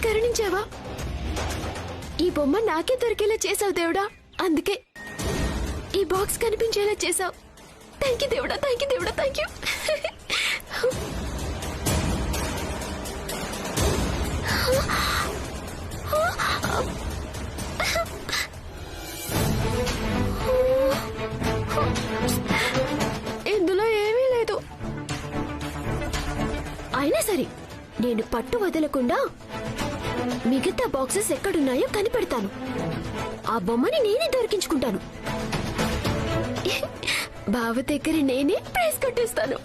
కరుణించావా? ఈ బొమ్మ నాకే దొరికేలా చేసావు దేవుడా. అందుకే ఈ బాక్స్ కనిపించేలా చేసావు. థ్యాంక్ యూ దేవుడా, థ్యాంక్ యూ దేవుడా, థ్యాంక్ యూ. ఇందులో ఏమీ లేదు. అయినా సరే నేను పట్టు వదలకుండా మిగతా బాక్సెస్ ఎక్కడున్నాయో కనిపెడతాను. ఆ బొమ్మని నేనే దొరికించుకుంటాను. బావ దగ్గర నేనే ప్రైజ్ కొట్టేస్తాను.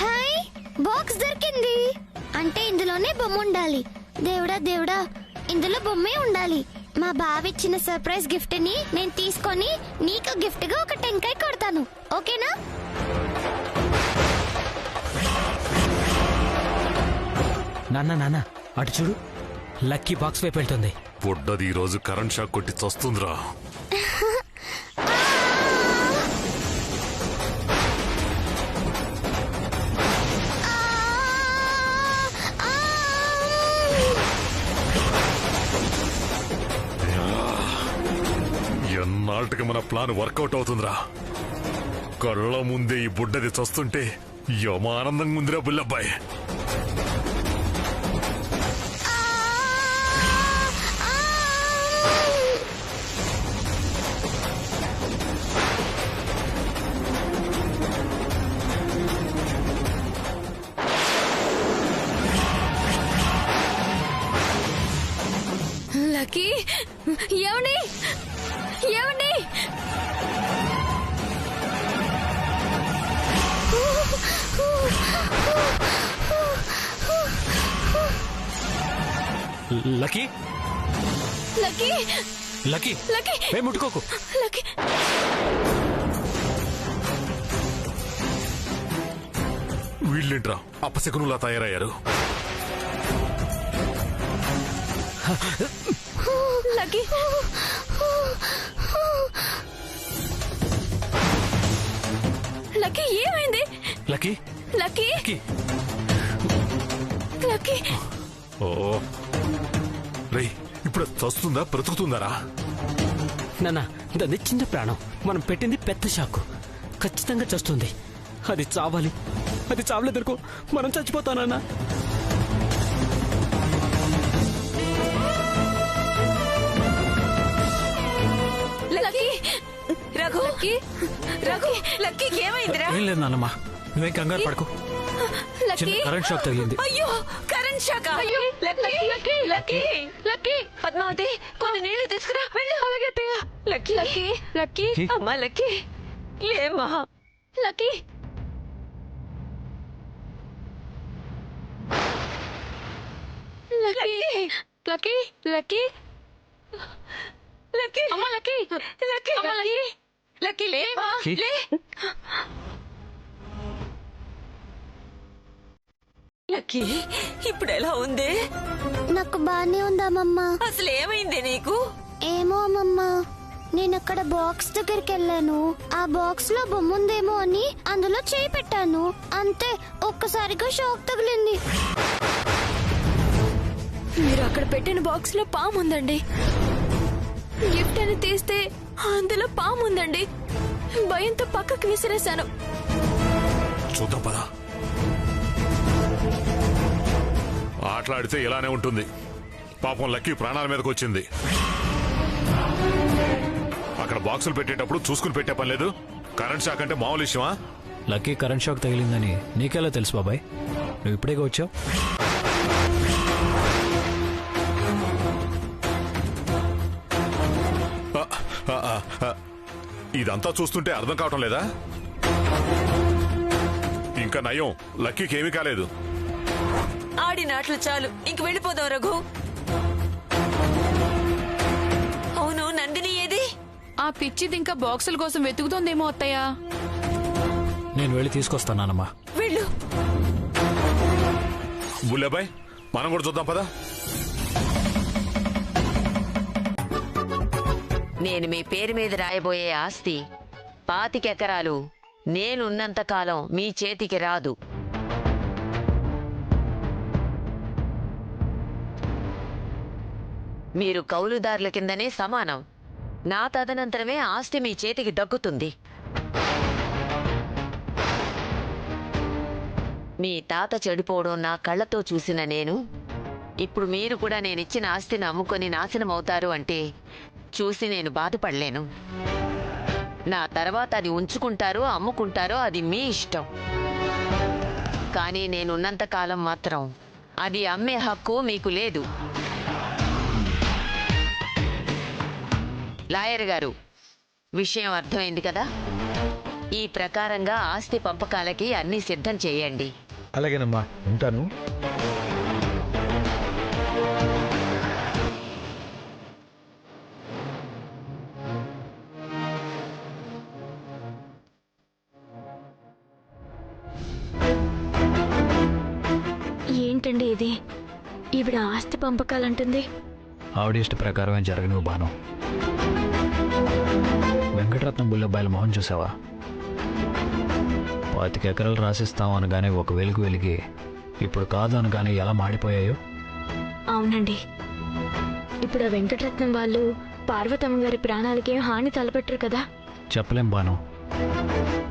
హాయ్, బాక్స్ దొరికింది. అంటే ఇందులోనే బొమ్మ ఉండాలి. దేవుడా దేవుడా, ఇందులో బొమ్మే ఉండాలి. మా బావిచ్చిన సర్ప్రైజ్ గిఫ్ట్ ని నేను తీసుకొని నీకు గిఫ్ట్ గా ఒక టెంకాయ కొడతాను. ఓకేనా? నాన్న నాన్న అటు చూడు, లక్కీ బాక్స్ వైపు వెళ్తుంది. బుడ్డది ఈ రోజు కరెంట్ షాక్ కొట్టి చస్తుందిరా. ఎన్నాళ్ళకి మన ప్లాన్ వర్కౌట్ అవుతుందిరా. కళ్ళ ముందే ఈ బుడ్డది చస్తుంటే యమానందంగా ఉందిరా బుల్లబ్బాయి. లక్కీ, ఏమండి ఏమండి? లక్కీ లక్కీ లక్కీ లక్కీ ఏ ముట్టుకోకు. లక్కీ వీళ్ళేంట్రా అపశకునులా తయారయ్యారు. లక్కీ లక్కీ ఏమైంది? లక్కీ లక్కీ లక్కీ లక్కీ ఓ రే, ఇప్పుడు చస్తుందా బ్రతుకుతుందారా? నాన్న, దాన్ని చిన్న ప్రాణం. మనం పెట్టింది పెద్ద షాకు. ఖచ్చితంగా చస్తుంది. అది చావాలి. అది చావలేదనుకో మనం చచ్చిపోతానన్నా. లక్కీ రఘు లక్కీ రఘు లక్కీకి ఏమైందిరా? ఏం లేదు నాన్నమ్మ, నువ్వేం కంగారు పడకు. చిన్న కరెంట్ షాక్ తగిలింది. అయ్యో, కరెంట్ షాక్. అయ్యో Lucky Lucky Lucky Lucky Padmavati, కొన్ని నీళ్లు తీసుకురా. వెళ్ళు. అలాగే లక్కీ లక్కీ లక్కీ అమ్మా లక్కీ. ఏమా Lucky? Lucky Lucky Lucky Lucky అమ్మా లక్కీ లక్కీ అమ్మా లక్కీ లక్కీ లేమా లే. లక్కీ ఇప్పుడు ఎలా ఉంది? నాకు బానే ఉందామమ్మా. అసలు ఏమైంది నీకు? ఏమో అమ్మమ్మ, నేను అక్కడ బాక్స్ దగ్గరికి వెళ్ళాను. ఆ బాక్స్ లో బొమ్మ ఉందేమో అని అందులో చేయి పెట్టాను. అంతే, ఒక్కసారిగా షాక్ తగిలింది. మీరు అక్కడ పెట్టిన బాక్స్ లో పాము ఉందండి. గిఫ్ట్ అని తీస్తే అందులో పాము ఉందండి. భయంతో పక్కకు విసిరేశాను. చూద్దాం పదా. ఆటలాడితే ఇలానే ఉంటుంది. పాపం లక్కీ ప్రాణాల మీదకి వచ్చింది. అక్కడ బాక్సులు పెట్టేటప్పుడు చూసుకుని పెట్టే పని లేదు. కరెంట్ షాక్ అంటే మామూలు విషయమా? లక్కీ కరెంట్ షాక్ తగిలిందని నీకెలా తెలుసు బాబాయ్? నువ్వు ఇప్పుడేగా వచ్చావు. ఇదంతా చూస్తుంటే అర్థం కావటం లేదా? ఇంకా నయం, లక్కీకి ఏమీ కాలేదు. ఆడినాట్లు చాలు, ఇంక వెళ్ళిపోదాం రఘు. అవును, నందిని ఏది? ఆ పిచ్చిది ఇంకా బాక్సుల కోసం వెతుకుతోందేమో అత్తయ్య. నేను వెళ్ళి తీసుకొస్తానమ్మా. వెళ్ళు. బుల్లెబాయ్, మనం కూడా చూద్దాం పదా. నేను మీ పేరు మీద రాయబోయే ఆస్తి 25 ఎకరాలు నేనున్నంతకాలం మీ చేతికి రాదు. మీరు కౌలుదారుల కిందనే సమానం. నా తదనంతరమే ఆస్తి మీ చేతికి దక్కుతుంది. మీ తాత చెడిపోవడం నా కళ్ళతో చూసిన నేను ఇప్పుడు మీరు కూడా నేనిచ్చిన ఆస్తిని అమ్ముకొని నాశనం అవుతారు అంటే చూసి నేను బాధపడలేను. నా తర్వాత అది ఉంచుకుంటారో అమ్ముకుంటారో అది మీ ఇష్టం. కానీ నేనున్నంతకాలం మాత్రం అది అమ్మే హక్కు మీకు లేదు. లాయర్ గారు, విషయం అర్థమైంది కదా? ఈ ప్రకారంగా ఆస్తి పంపకాలకి అన్నీ సిద్ధం చేయండి. అలాగేనమ్మా, ఉంటాను. ఏంటండి ఇది? ఈవిడ ఆస్తి పంపకాలంటుంది. ఆవిడ ఇష్ట ప్రకారమే జరగను బాను. వెంకటరత్నం బుల్లబ్బాయిల మొహం చూసావా? 25 ఎకరాలు రాసిస్తాం అనగానే ఒక వెలిగి ఇప్పుడు కాదు అనగానే ఎలా మాడిపోయాయో. అవునండి, ఇప్పుడు ఆ వెంకటరత్నం వాళ్ళు పార్వతమ్మ గారి ప్రాణాలకి హాని తలపెట్టరు కదా. చెప్పలేం బాను.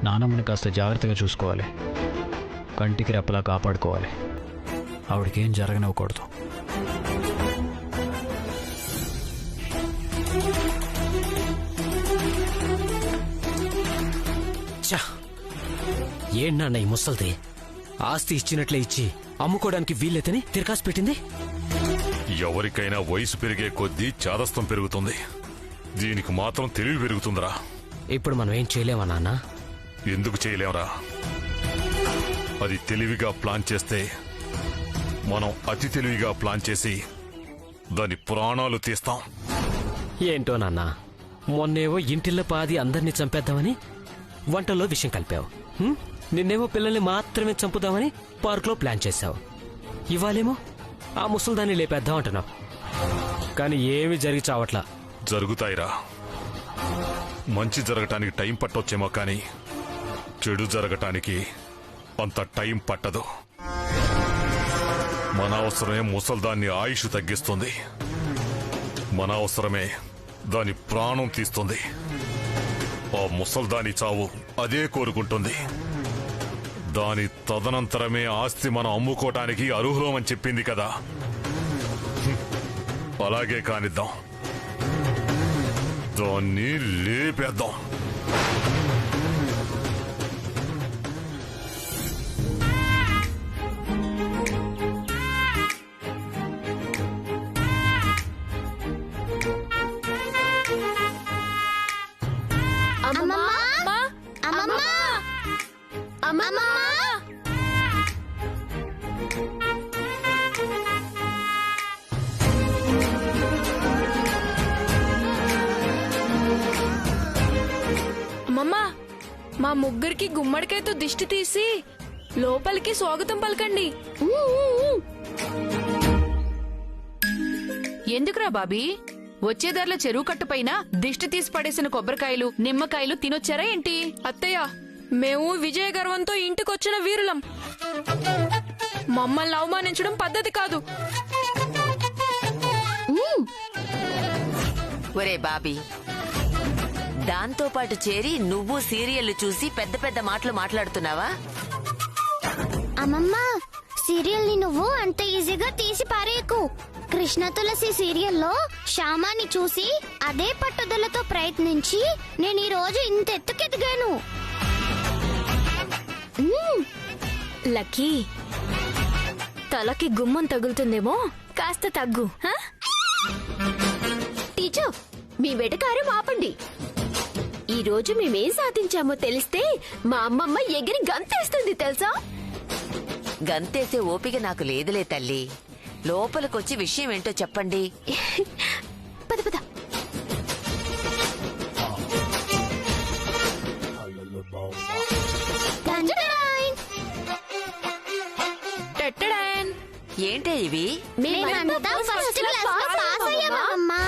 నానమ్మని కాస్త జాగ్రత్తగా చూసుకోవాలి. కంటికి రెప్పలా కాపాడుకోవాలి. ఆవిడకేం జరగనివ్వకూడదు. ఏంటన్న ఈ ముసల్ది ఆస్తి ఇచ్చినట్లే ఇచ్చి అమ్ముకోవడానికి వీల్లేదని తిరకాసు పెట్టింది. ఎవరికైనా వయసు పెరిగే కొద్దీ చాదస్తం పెరుగుతుంది. దీనికి మాత్రం తెలివి పెరుగుతుందిరా. ఇప్పుడు మనం ఏం చేయలేమా నాన్న? ఎందుకు చేయలేంరా? అది తెలివిగా ప్లాన్ చేస్తే మనం అతి తెలివిగా ప్లాన్ చేసి దాని ప్రాణాలు తీస్తాం. ఏంటో నాన్న, మొన్నేవో ఇంటిల్లో పాది అందరినీ చంపేద్దామని వంటల్లో విషయం కలిపావు. నిన్నేమో పిల్లల్ని మాత్రమే చంపుదామని పార్కులో ప్లాన్ చేశావు. ఇవాళేమో ఆ ముసల్దాన్ని లేపేద్దాం అంటున్నావు. కానీ ఏమి జరిగి చావట్లా. జరుగుతాయిరా. మంచి జరగటానికి టైం పట్టొచ్చేమో కానీ చెడు జరగటానికి అంత టైం పట్టదు. మన అవసరమే ముసల్దాన్ని ఆయుష్ తగ్గిస్తుంది. మన అవసరమే దాని ప్రాణం తీస్తుంది. ఆ ముసల్దాని చావు అదే కోరుకుంటుంది. దాని తదనంతరమే ఆస్తి మనం అమ్ముకోవటానికి అర్హులమని చెప్పింది కదా. అలాగే కానిద్దాం. దాన్ని లేపేద్దాం. అమ్మమ్మా, మా ముగ్గురికి గుమ్మడికాయతో దిష్టి తీసి లోపలికి స్వాగతం పలకండి. ఎందుకురా బాబీ? వచ్చేదారిలో చెరువు కట్టుపైన దిష్టి తీసి పడేసిన కొబ్బరికాయలు నిమ్మకాయలు తినొచ్చారా ఏంటి? అత్తయ్య, మేము విజయ గర్వంతో ఇంటికొచ్చిన వీరులం. మమ్మల్ని అవమానించడం పద్ధతి కాదు. ఒరే బాబీ, దాంతో పాటు చేరి నువ్వు సీరియల్ చూసి పెద్ద పెద్ద మాటలు మాట్లాడుతున్నావా? అమ్మమ్మ, సీరియల్ ని నువ్వు అంత ఈజీగా తీసి పారేయకు. కృష్ణ తులసి సీరియల్లో శ్యామాని చూసి అదే పట్టుదలతో ప్రయత్నించి నేను ఈ రోజు ఇంత ఎత్తుకెదిగాను. లక్కీ, తలకి గుమ్మం తగులుతుందేమో, కాస్త తగ్గు. టీచర్, మీ వెటకారం ఆపండి. ఈ రోజు మేమేం సాధించామో తెలిస్తే మా అమ్మమ్మ ఎగిరి గంతేస్తుంది తెలుసా? గంతేసే ఓపిక నాకు లేదులే తల్లి. లోపలికొచ్చి విషయం ఏంటో చెప్పండి. పద పద. ఏంటే ఇవి? మేమంతా ఫస్ట్ క్లాస్ లో పాస్ అయ్యామమ్మా.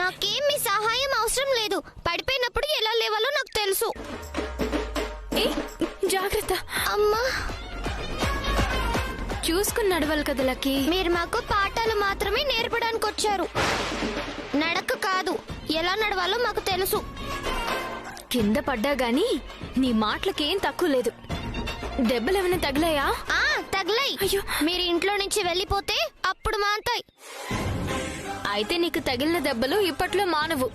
నాకేం మీ సహాయం అవసరం లేదు. పడిపోయినప్పుడు ఎలా లేవాలో నాకు తెలుసు. జాగ్రత్త అమ్మా, చూసుకుని నడవాలి కదా లక్కీ. మీరు మాకు పాఠాలు మాత్రమే నేర్పడానికి వచ్చారు, నడక కాదు. ఎలా నడవాలో మాకు తెలుసు. కింద పడ్డా గాని నీ మాటలకేం తక్కువ లేదు. దెబ్బలేమైనా తగిలాయా? తగిలాయి. అయ్యో, మీరు ఇంట్లో నుంచి వెళ్ళిపోతే అప్పుడు మాంతాయి. అయితే నీకు తగిలిన దెబ్బలు ఇప్పట్లో మానవు.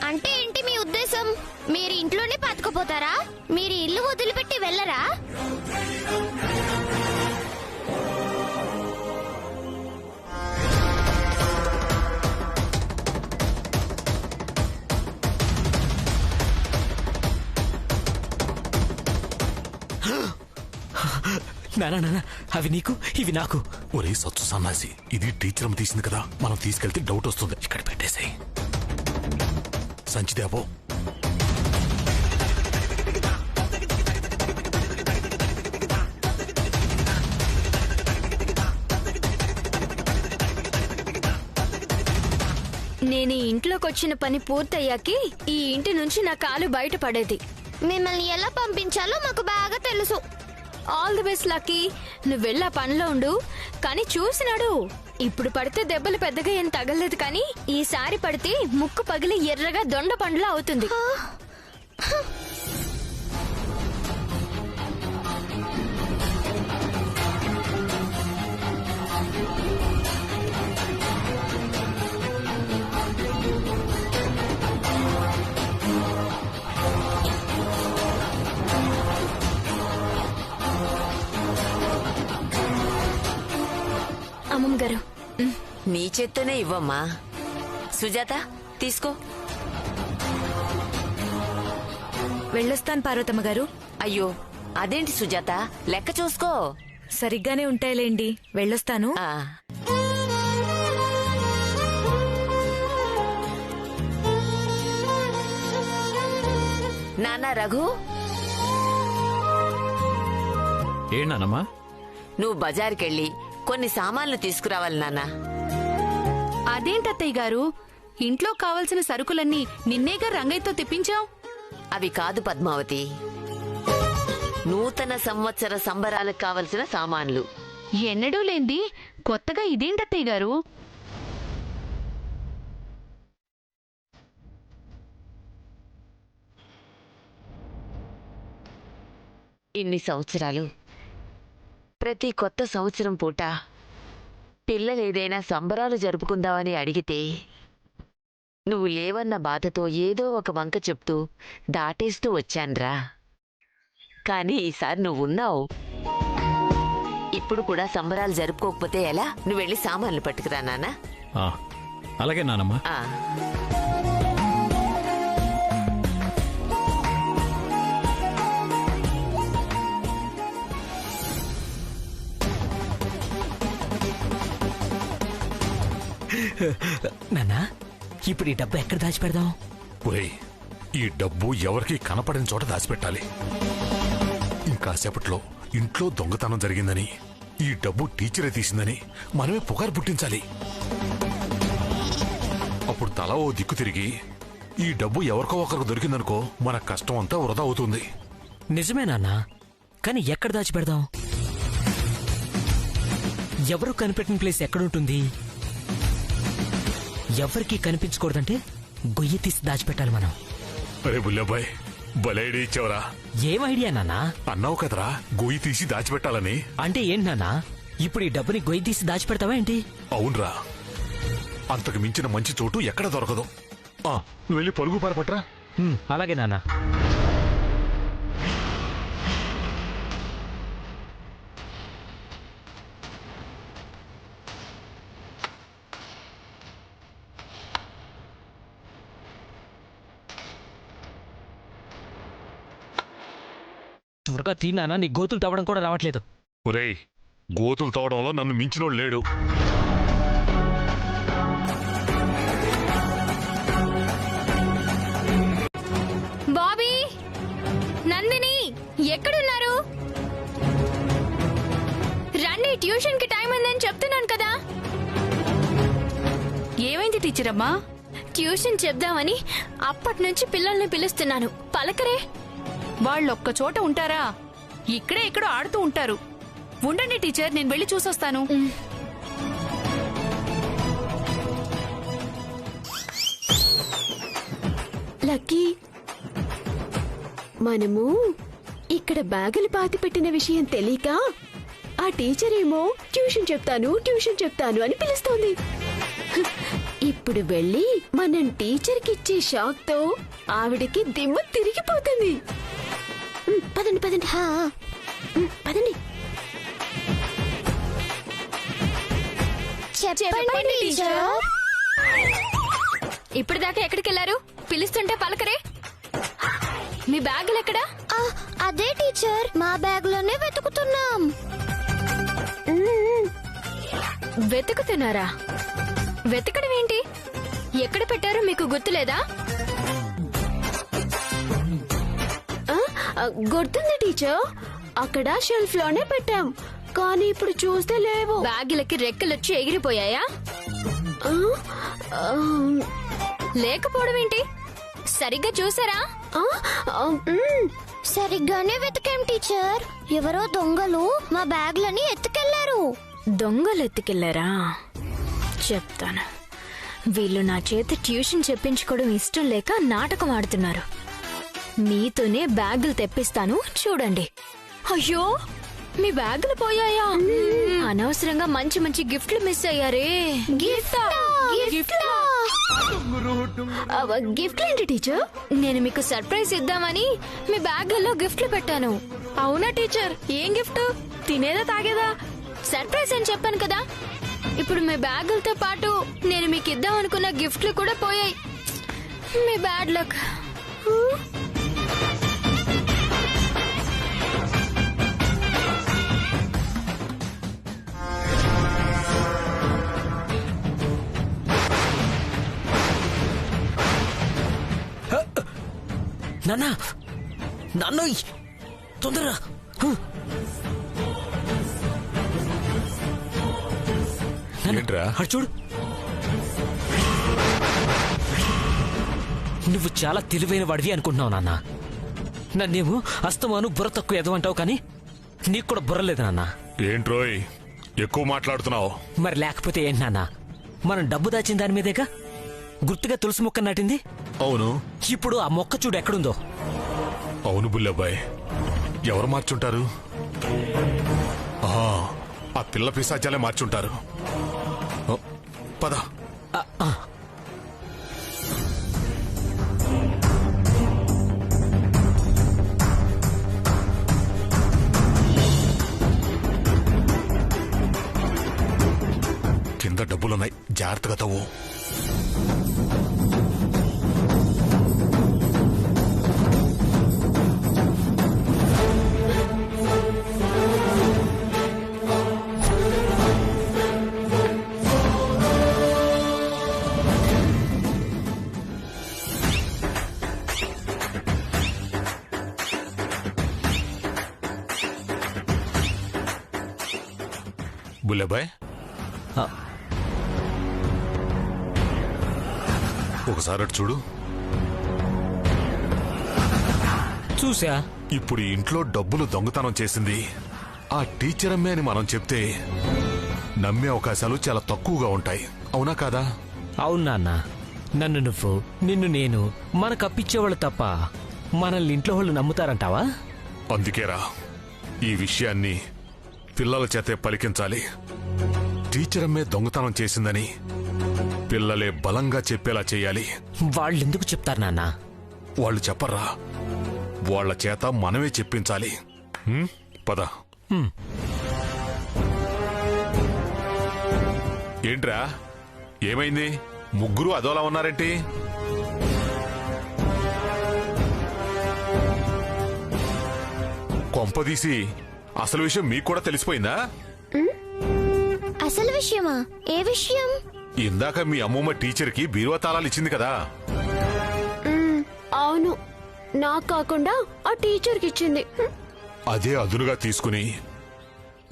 అంటే ఏంటి మీ ఉద్దేశం? మీరు ఇంట్లోనే పాతుకుపోతారా? మీరు ఇల్లు వదిలిపెట్టి వెళ్ళరా? నానా, అవి నీకు, ఇవి నాకు. ఒరే సచ్చు సన్నాసి, ఇది టీచర్ తీసింది కదా, మనం తీసుకెళ్తే డౌట్ వస్తుంది. ఇక్కడ పెట్టేసాయి. సంచిదేవో నేను ఈ ఇంట్లోకి వచ్చిన పని పూర్తయ్యాకి ఈ ఇంటి నుంచి నా కాలు బయటపడేది. మిమ్మల్ని ఎలా పంపించాలో మాకు బాగా తెలుసు. All the best lucky. నువ్వు వెళ్ళా పనిలో ఉండు. కానీ చూసినాడు, ఇప్పుడు పడితే దెబ్బలు పెద్దగా ఏం తగలేదు, కానీ ఈసారి పడితే ముక్కు పగిలి ఎర్రగా దొండ పండులా అవుతుంది. అమ్మమ్మ గారు, నీ చేత్తోనే ఇవ్వమ్మా. సుజాత తీసుకో. వెళ్ళొస్తాను పార్వతమ్మ గారు. అయ్యో, అదేంటి సుజాత, లెక్క చూసుకో. సరిగ్గానే ఉంటాయిలేండి, వెళ్ళొస్తాను. నాన్న రఘు, ఏంటమ్మా? నువ్వు బజార్కెళ్ళి కొన్ని సామాన్లు తీసుకురావాలి నాన్న. అదేంటత్తయ్య గారు, ఇంట్లో కావలసిన సరుకులన్నీ నిన్నేగా రంగయ్యతో తెప్పించాం. అవి కాదు పద్మావతి, నూతన సంవత్సర సంబరాలకు కావలసిన సామాన్లు. ఎన్నడూ లేంది కొత్తగా ఇదేంటత్తయ్య గారు? ఇన్ని సంవత్సరాలు ప్రతి కొత్త సంవత్సరం పూట పిల్లలేదైనా సంబరాలు జరుపుకుందామని అడిగితే నువ్వు లేవన్న బాధతో ఏదో ఒక వంక చెప్తూ దాటేస్తూ వచ్చాన్రా. కానీ ఈసారి నువ్వున్నావు. ఇప్పుడు కూడా సంబరాలు జరుపుకోకపోతే ఎలా? నువ్వు వెళ్ళి సామాన్లు పట్టుకురా నాన్న. అలాగే నానమ్మా. నాన్నా, ఇప్పుడు ఈ డబ్బు ఎక్కడ దాచిపెడదాం? ఒరేయ్, ఈ డబ్బు ఎవరికి కనపడిన చోట దాచిపెట్టాలి. ఇంకాసేపట్లో ఇంట్లో దొంగతనం జరిగిందని, ఈ డబ్బు టీచరే తీసిందని మనమే పుకారు పుట్టించాలి. అప్పుడు తల ఓ దిక్కు తిరిగి ఈ డబ్బు ఎవరికో ఒకరికి దొరికిందనుకో, మన కష్టం అంతా వృధా అవుతుంది. నిజమే నాన్నా, కానీ ఎక్కడ దాచిపెడదాం? ఎవరు కనిపెట్టిన ప్లేస్ ఎక్కడుంటుంది? ఎవరికి కనిపించకూడదంటే గొయ్యి తీసి దాచిపెట్టాలి మనం. అరే బుల్లబ్బాయ్, భలే ఐడియా ఇచ్చావరా. ఏం ఐడియా నాన్నా? అన్నావు కదరా గొయ్యి తీసి దాచిపెట్టాలని. అంటే ఏంటి నాన్నా, ఇప్పుడు ఈ డబ్బుని గొయ్యి తీసి దాచిపెడతావా ఏంటి? అవునరా, అంతకు మించిన మంచి చోటు ఎక్కడ దొరకదు. నువ్వు వెళ్ళి పరుగు పారపట్రా. అలాగే నాన్నా. త్వరగా తిన్నానా, నీ గోతులు తవ్వడం కూడా రావట్లేదు. ఒరేయ్, గోతులు తవ్వడంలో నన్ను మించినోడు లేడు. బాబీ, నందిని ఎక్కడున్నారు? రండి, ట్యూషన్ కి టైం ఉందని చెప్తున్నాను కదా. టీచర్ అమ్మా? ట్యూషన్ చెప్దామని అప్పటి నుంచి పిల్లల్ని పిలుస్తున్నాను, పలకరే. వాళ్ళొక్క చోట ఉంటారా? ఇక్కడే ఎక్కడో ఆడుతూ ఉంటారు. ఉండండి టీచర్, నేను వెళ్ళి చూసొస్తాను. లక్కీ, మనము ఇక్కడ బ్యాగులు పాతి పెట్టిన విషయం తెలియక ఆ టీచర్ ఏమో ట్యూషన్ చెప్తాను అని పిలుస్తోంది. ఇప్పుడు వెళ్ళి మనం టీచర్కి ఇచ్చే షాక్ తో ఆవిడకి దిమ్మ తిరిగిపోతుంది. పదండి పదండి పదండి. చెప్పండి టీచర్. ఇప్పటిదాకా ఎక్కడికి వెళ్ళారు? పిలుస్తుంటే పలకరే. మీ బ్యాగులు ఎక్కడా? అదే టీచర్, మా బ్యాగ్ లోనే వెతుకుతున్నాం. వెతుకుతున్నారా? వెతకడం ఏంటి? ఎక్కడ పెట్టారో మీకు గుర్తులేదా? గుర్తుంది టీచర్, అక్కడ షెల్ఫ్ లోనే పెట్టాం, కానీ ఇప్పుడు చూస్తే లేవు. బ్యాగులకి రెక్కలొచ్చి ఎగిరిపోయాయా? లేకపోవడం ఏంటి? సరిగ్గా చూసారా? సరిగ్గానే వెతికాం టీచర్. ఎవరో దొంగలు మా బ్యాగ్లని ఎత్తుకెళ్లారు. దొంగలు ఎత్తుకెళ్లారా? చెప్తాను. వీళ్ళు నా చేత ట్యూషన్ చెప్పించుకోవడం ఇష్టం లేక నాటకం ఆడుతున్నారు. మీతోనే బ్యాగులు తెప్పిస్తాను, చూడండి. అయ్యో, మీ బ్యాగులు పోయాయా? అనవసరంగా మంచి మంచి గిఫ్ట్లు మిస్ అయ్యారే. గిఫ్ట్ ఏంటి టీచర్? నేను మీకు సర్ప్రైజ్ ఇద్దామని మీ బ్యాగుల్లో గిఫ్ట్లు పెట్టాను. అవునా టీచర్? ఏం గిఫ్ట్? తినేదా తాగేదా? సర్ప్రైజ్ అని చెప్పాను కదా. ఇప్పుడు మీ బ్యాగులతో పాటు నేను మీకు ఇద్దాం అనుకున్న గిఫ్ట్లు కూడా పోయాయి. మీ బ్యాడ్ లక్. నాన్నా, నాన్నోయ్, తొందరగా. ఏంట్రా? అటు చూడు. నువ్వు చాలా తెలివైన వాడివి అనుకుంటున్నావు నాన్న. నన్నేమో అస్తమాను బుర్ర తక్కువ ఎదవంటావు, కానీ నీకు కూడా బుర్ర లేదు నాన్న. ఏంట్రోయ్ ఎక్కువ మాట్లాడుతున్నావు? మరి లేకపోతే ఏంటి నాన్న? మనం డబ్బు దాచిన దాని మీదేగా గుర్తుగా తులసి మొక్క నాటింది. అవును. ఇప్పుడు ఆ మొక్క చూడు ఎక్కడుందో. అవును బుల్లబ్బాయ్, ఎవరు మార్చుంటారు? ఆ పిల్ల పిశాచాలే మార్చుంటారు. పద. కింద డబ్బులున్నాయి, జాగ్రత్తగా తవ్వు. బుల్లబ్బాయ్, ఒకసారి అటు చూడు. చూసా. ఇప్పుడు ఇంట్లో డబ్బులు దొంగతనం చేసింది ఆ టీచర్ అమ్మే అని మనం చెప్తే నమ్మే అవకాశాలు చాలా తక్కువగా ఉంటాయి, అవునా కాదా? అవును నాన్న. నన్ను నువ్వు, నిన్ను నేను, మనకు అప్పిచ్చేవాళ్ళు తప్ప మనల్ని ఇంట్లో వాళ్ళు నమ్ముతారంటావా? అందుకేరా ఈ విషయాన్ని పిల్లల చేతే పలికించాలి. టీచర్ అమ్మే దొంగతనం చేసిందని పిల్లలే బలంగా చెప్పేలా చేయాలి. వాళ్ళెందుకు చెప్తారు నాన్న? వాళ్ళు చెప్పర్రా, వాళ్ళ చేత మనమే చెప్పించాలి. పద. ఏంట్రా, ఏమైంది? ముగ్గురు అదోలా ఉన్నారేంటి? కొంపదీసి అసలు విషయం మీకు కూడా తెలిసిపోయిందా? అసలు విషయమా? ఏ విషయం? ఇందాక మీ అమ్మమ్మ టీచర్కి బీరువా తాళాలు ఇచ్చింది కదా. అవును, నాకు కాకుండా ఆ టీచర్కి ఇచ్చింది. అదే అదునుగా తీసుకుని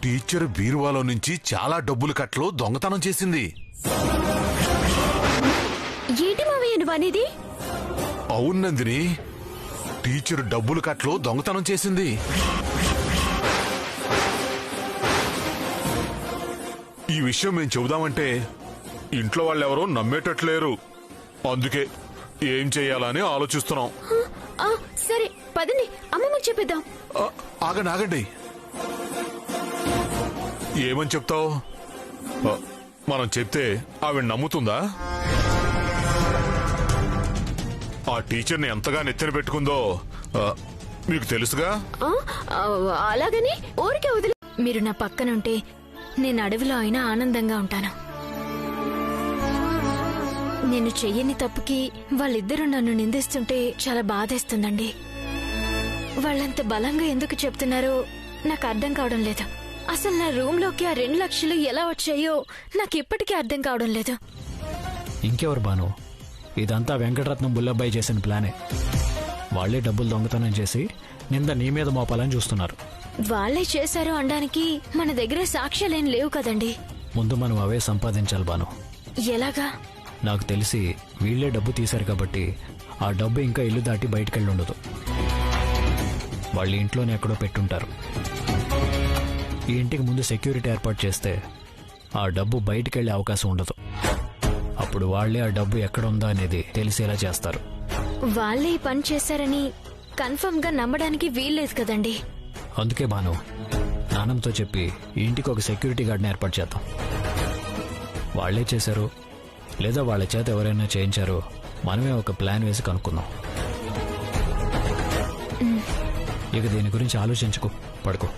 టీచర్ బీరువాలో నుంచి చాలా డబ్బులు కట్టలు దొంగతనం చేసింది. నువ్వనేది? అవును నందిని, టీచర్ డబ్బులు కట్లో దొంగతనం చేసింది. ఈ విషయం మేము చెబుదామంటే ఇంట్లో వాళ్ళెవరూ నమ్మేటట్లేరు. అందుకే ఏం చెయ్యాలని ఆలోచిస్తున్నాం. సరే పదండి, అమ్మమ్మకి చెప్పేద్దాం. ఆగండి ఆగండి, ఏమని చెప్తావు? మనం చెప్తే ఆవిడ నమ్ముతుందా? ఆ టీచర్ని ఎంతగా నెత్తిన పెట్టుకుందో మీకు తెలుసుగా. అలాగని ఊరికే వదిలి. మీరు నా పక్కనుంటే నేను అడవిలో అయినా ఆనందంగా ఉంటాను. నేను చెయ్యని తప్పుకి వాళ్ళిద్దరూ నన్ను నిందిస్తుంటే చాలా బాధేస్తుందండి. వాళ్ళంత బలంగా ఎందుకు చెప్తున్నారో నాకు అర్థం కావడం లేదు. అసలు నా రూమ్ లోకి ఆ 2 లక్షలు ఎలా వచ్చాయో నాకు ఇప్పటికీ అర్థం కావడం లేదు. ఇంకెవరు బాను, ఇదంతా వెంకటరత్నం బుల్లబ్బాయి చేసిన ప్లానే. వాళ్లే డబ్బులు దొంగతనం చేసి నింద నీ మీద మోపాలని చూస్తున్నారు. వాళ్లే చేశారు అనడానికి మన దగ్గర సాక్ష్యాలేం లేవు కదండి. ముందు మనం అవే సంపాదించాలి బాను. ఎలాగా? నాకు తెలిసి వీళ్లే డబ్బు తీశారు కాబట్టి ఆ డబ్బు ఇంకా ఇల్లు దాటి బయటకెళ్ళి ఉండదు. వాళ్ళ ఇంట్లోనే ఎక్కడో పెట్టుంటారు. ఈ ఇంటికి ముందు సెక్యూరిటీ ఏర్పాటు చేస్తే ఆ డబ్బు బయటకెళ్లే అవకాశం ఉండదు. అప్పుడు వాళ్లే ఆ డబ్బు ఎక్కడ ఉందా అనేది తెలిసేలా చేస్తారు. వాళ్లే ఈ పని చేశారని కన్ఫర్మ్ గా నమ్మడానికి వీల్లేదు కదండి. అందుకే బాను, నాన్నమ్మతో చెప్పి ఈ ఇంటికి ఒక సెక్యూరిటీ గార్డ్ని ఏర్పాటు చేద్దాం. వాళ్లే చేశారు లేదా వాళ్ళ చేత ఎవరైనా చేయించారో మనమే ఒక ప్లాన్ వేసి కనుక్కుందాం. ఇక దీని గురించి ఆలోచించుకో, పడుకో.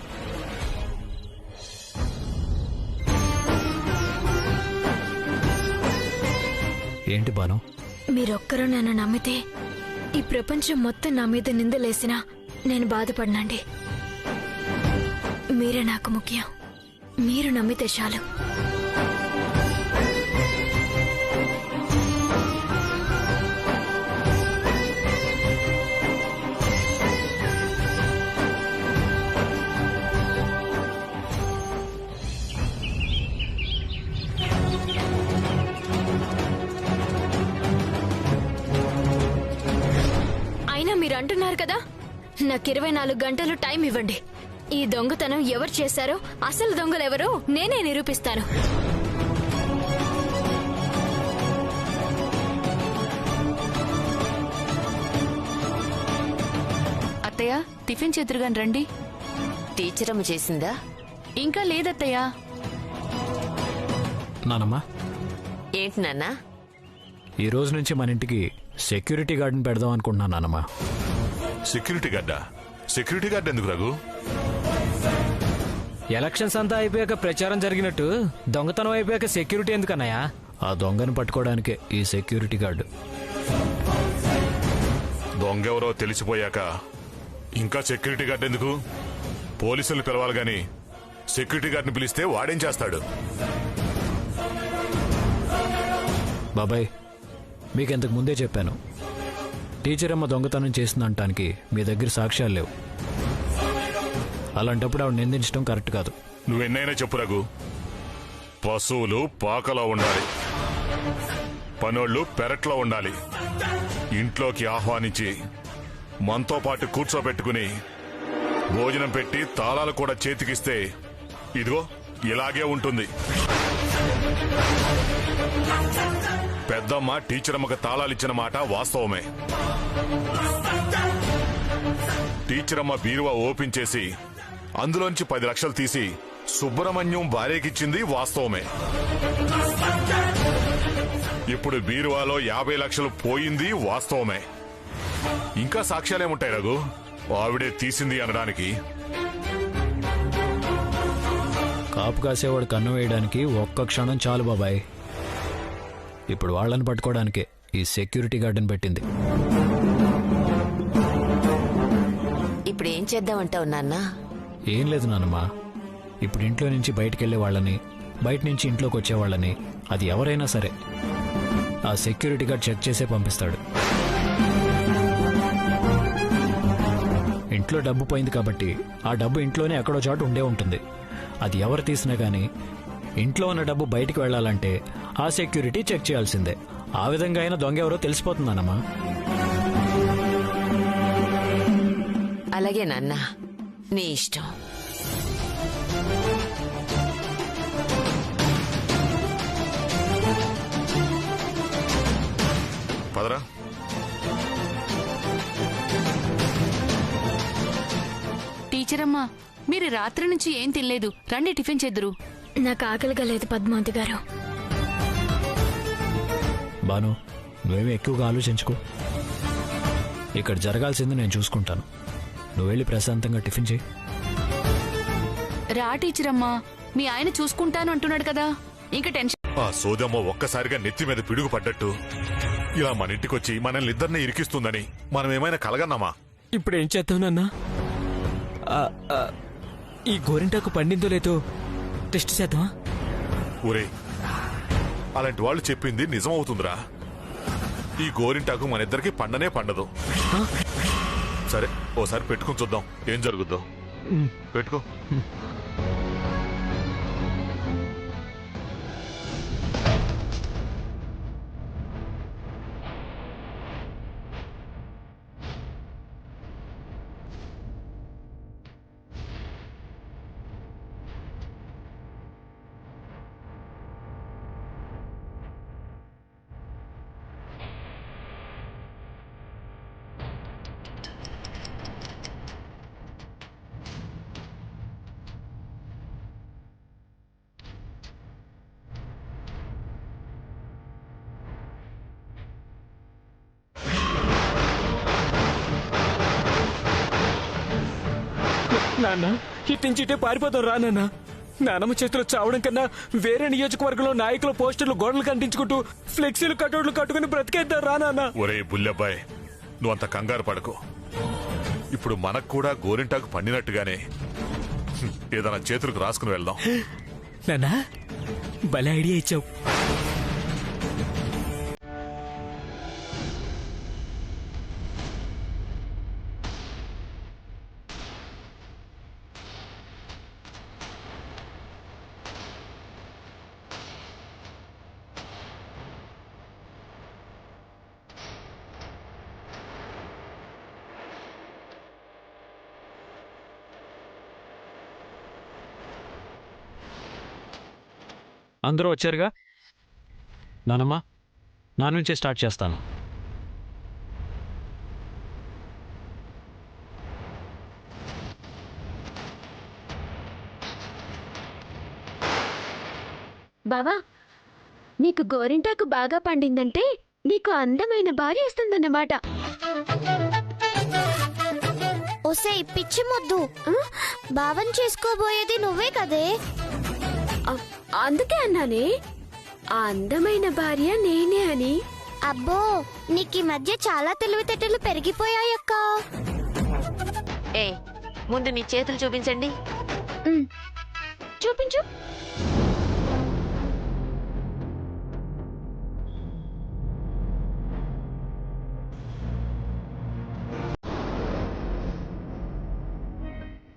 ఏంటి బాను? మీరొక్కరూ నన్ను నమ్మితే ఈ ప్రపంచం మొత్తం నా మీద నిందలేసినా నేను బాధపడినండి. మీరే నాకు ముఖ్యం. మీరు నమ్మితే చాలు. మీరు అంటున్నారు కదా, నాకు 24 గంటలు టైం ఇవ్వండి. ఈ దొంగతనం ఎవరు చేశారో, అసలు దొంగలెవరో నేనే నిరూపిస్తాను. అత్తయ్య, టిఫిన్ చేతురుగాని రండి. టీచర్ అమ్మ చేసిందా? ఇంకా లేదత్తయ్య. నానమ్మా, ఏంటి నాన్నా? ఈ రోజు నుంచి మన ఇంటికి సెక్యూరిటీ గార్డ్ని పెడదాం అనుకుంటున్నాను నానమ్మా. సెక్యూరిటీ గార్డా? సెక్యూరిటీ గార్డ్ ఎందుకు రఘు? ఎలక్షన్స్ అంతా అయిపోయాక ప్రచారం జరిగినట్టు దొంగతనం అయిపోయాక సెక్యూరిటీ ఎందుకన్నాయా? ఆ దొంగను పట్టుకోవడానికే ఈ సెక్యూరిటీ గార్డు. దొంగెవరో తెలిసిపోయాక ఇంకా సెక్యూరిటీ గార్డ్ ఎందుకు? పోలీసులు పిలవాలి గాని సెక్యూరిటీ గార్డ్ని పిలిస్తే వాడేం చేస్తాడు? బాబాయ్, మీకెంతకు ముందే చెప్పాను, టీచర్ అమ్మ దొంగతనం చేసిందంటానికి మీ దగ్గర సాక్ష్యాలు లేవు. అలాంటప్పుడు ఆవిడ నిందించడం కరెక్ట్ కాదు. నువ్వెన్నైనా చెప్పు రఘు, పశువులు పాకలో ఉండాలి, పనోళ్లు పెరట్లో ఉండాలి. ఇంట్లోకి ఆహ్వానించి మనతో పాటు కూర్చోబెట్టుకుని భోజనం పెట్టి తాళాలు కూడా చేతికిస్తే ఇదిగో ఇలాగే ఉంటుంది. పెద్దమ్మ టీచర్ అమ్మకు తాళాలిచ్చిన మాట వాస్తవమే. టీచర్ అమ్మ బీరువా ఓపెన్ చేసి అందులోంచి 10 లక్షలు తీసి సుబ్రహ్మణ్యం భార్యకిచ్చింది వాస్తవమే. ఇప్పుడు బీరువాలో 50 లక్షలు పోయింది వాస్తవమే. ఇంకా సాక్ష్యాలేముంటాయి రఘు ఆవిడే తీసింది అనడానికి? కాపు కాసేవాడు కన్ను వేయడానికి ఒక్క క్షణం చాలు బాబాయ్. ఇప్పుడు వాళ్ళని పట్టుకోవడానికే ఈ సెక్యూరిటీ గార్డుని పెట్టింది. ఇప్పుడు ఏం చేద్దామంటావు నాన్న? ఏం లేదు నాన్నమ్మా, ఇప్పుడు ఇంట్లో నుంచి బయటకెళ్లే వాళ్ళని, బయట నుంచి ఇంట్లోకి వచ్చేవాళ్ళని, అది ఎవరైనా సరే ఆ సెక్యూరిటీ గార్డ్ చెక్ చేసే పంపిస్తాడు. ఇంట్లో డబ్బు పోయింది కాబట్టి ఆ డబ్బు ఇంట్లోనే ఎక్కడో చోట ఉండే ఉంటుంది. అది ఎవరు తీసినా గానీ ఇంట్లో ఉన్న డబ్బు బయటికి వెళ్లాలంటే ఆ సెక్యూరిటీ చెక్ చేయాల్సిందే. ఆ విధంగా అయినా దొంగ ఎవరో తెలిసిపోతుందన్నమ్మా. అలాగే నాన్న, నీ ఇష్టం. పదరా. టీచర్ అమ్మా, మీరు రాత్రి నుంచి ఏం తినలేదు, రండి టిఫిన్ చేద్దురు. నాకు ఆకలిగా లేదు పద్మావతి గారు. బాను, నువ్వేమీ ఎక్కువగా ఆలోచించుకో. ఇక్కడ జరగాల్సింది నేను చూసుకుంటాను. నువ్వు వెళ్ళి ప్రశాంతంగా టిఫిన్ చేయి. రా టీచర్ అమ్మా, మీ ఆయన చూసుకుంటాను అంటున్నాడు కదా, ఇంకా టెన్షన్. ఆ సోదమ్మ ఒక్కసారిగా నెత్తి మీద పిడుగు పడ్డట్టు ఇలా మన ఇంటికొచ్చి మనల్ని ఇద్దరిని ఇరికిస్తుందని మనం ఏమైనా కలగన్నామా? ఇప్పుడు ఏం చేద్దాం నాన్న? ఈ గోరింటాకు పండిందో లేదో టెస్ట్ చేద్దామా? ఊరే, అలాంటి వాళ్ళు చెప్పింది నిజమవుతుందిరా. ఈ గోరింటాకు మన ఇద్దరికి పండనే పండదు. సరే, ఓసారి పెట్టుకుని చూద్దాం ఏం జరుగుద్దో. పెట్టుకో. నాన్న, ఇట్టించిటే పారిపోతాం రా నాన్న. నానమ్మ చేతిలో చావడం కన్నా వేరే నియోజకవర్గంలో నాయకుల పోస్టర్లు గోడలు కంటించుకుంటూ ఫ్లెక్సీలు కటౌట్లు కట్టుకుని బ్రతికేద్దాం రా నాన్న. ఒరే బుల్లబ్బాయ్, నువ్వు అంత కంగారు పడకు. ఇప్పుడు మనకు కూడా గోరింటాకు పండినట్టుగానే ఏదైనా చేతులకు రాసుకుని వెళ్దాం. నాన్న, భలే ఐడియా ఇచ్చావు. అందరూ వచ్చారుగా. నానమ్మా, నా నుంచే స్టార్ట్ చేస్తాను. బావా, నీకు గోరింటాకు బాగా పండిందంటే నీకు అందమైన భార్య వస్తుందన్నమాట. ఒసే పిచ్చి మొద్దు, భావం చేసుకోబోయేది నువ్వే కదే. అందుకే అన్నానే ఆ అందమైన భార్య నేనే అని. అబ్బో, నీకు ఈ మధ్య చాలా తెలివితేటలు పెరిగిపోయాయక్క. ఏ, ముందు మీ చేతులు చూపించండి. చూపించు.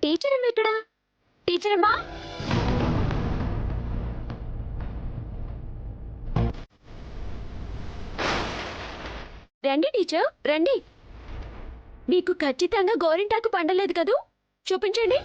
టీచర్ అమ్మ ఎక్కడా? టీచర్ అమ్మా, రండి టీచర్, రండి. మీకు ఖచ్చితంగా గోరింటాకు పండలేదు కదూ, చూపించండి.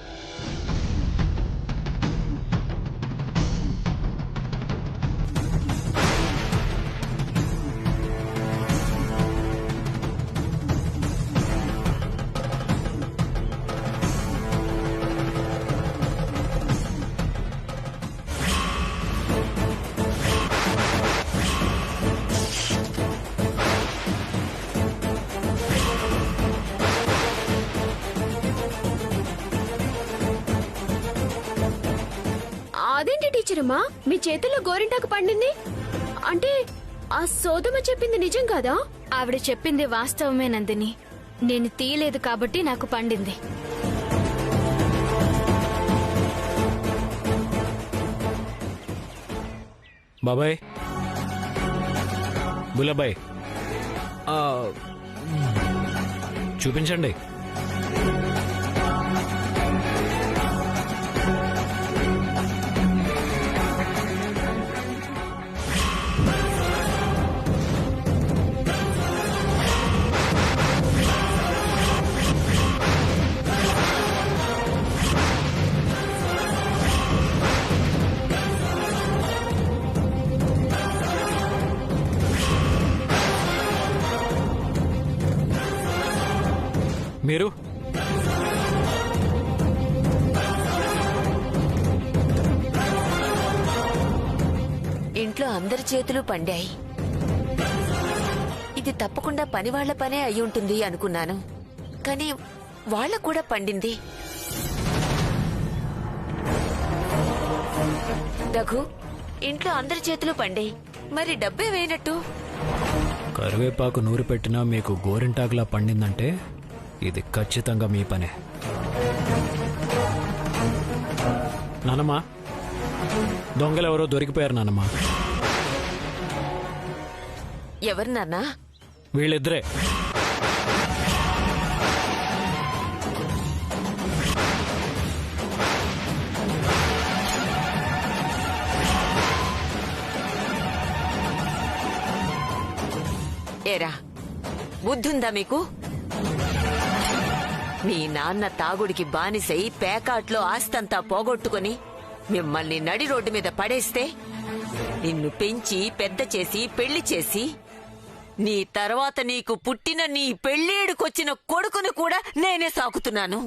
అదేంటి టీచర్ అమ్మా, మీ చేతుల్లో గోరింటాకు పండింది అంటే ఆ సోదమ్మ చెప్పింది నిజం కాదా? ఆవిడ చెప్పింది వాస్తవమే నందిని. నేను తీయలేదు కాబట్టి నాకు పండింది. బాబాయ్, బుల్లబాయ్, చూపించండి. మీరు ఇంట్లో అందరి చేతులు పండాయి. ఇది తప్పకుండా పనివాళ్ల పనే అయి ఉంటుంది అనుకున్నాను, కానీ వాళ్ళ కూడా పండింది. రఘు, ఇంట్లో అందరి చేతులు పండాయి, మరి డబ్బే వేయనట్టు? కరివేపాకు నూరు పెట్టినా మీకు గోరింటాకులా పండిందంటే ఇది ఖచ్చితంగా మీ పనే. నానమ్మా, దొంగలెవరో దొరికిపోయారు నానమ్మా. ఎవరు నాన్నా? వీళ్ళిద్దరే. ఏరా, బుద్ధుందా మీకు? మీ నాన్న తాగుడికి బానిసై పేకాట్లో ఆస్తంతా పోగొట్టుకుని మిమ్మల్ని నడి రోడ్డు మీద పడేస్తే నిన్ను పెంచి పెద్ద చేసి పెళ్లి చేసి నీ తర్వాత నీకు పుట్టిన నీ పెళ్ళేడుకొచ్చిన కొడుకును కూడా నేనే సాకుతున్నాను.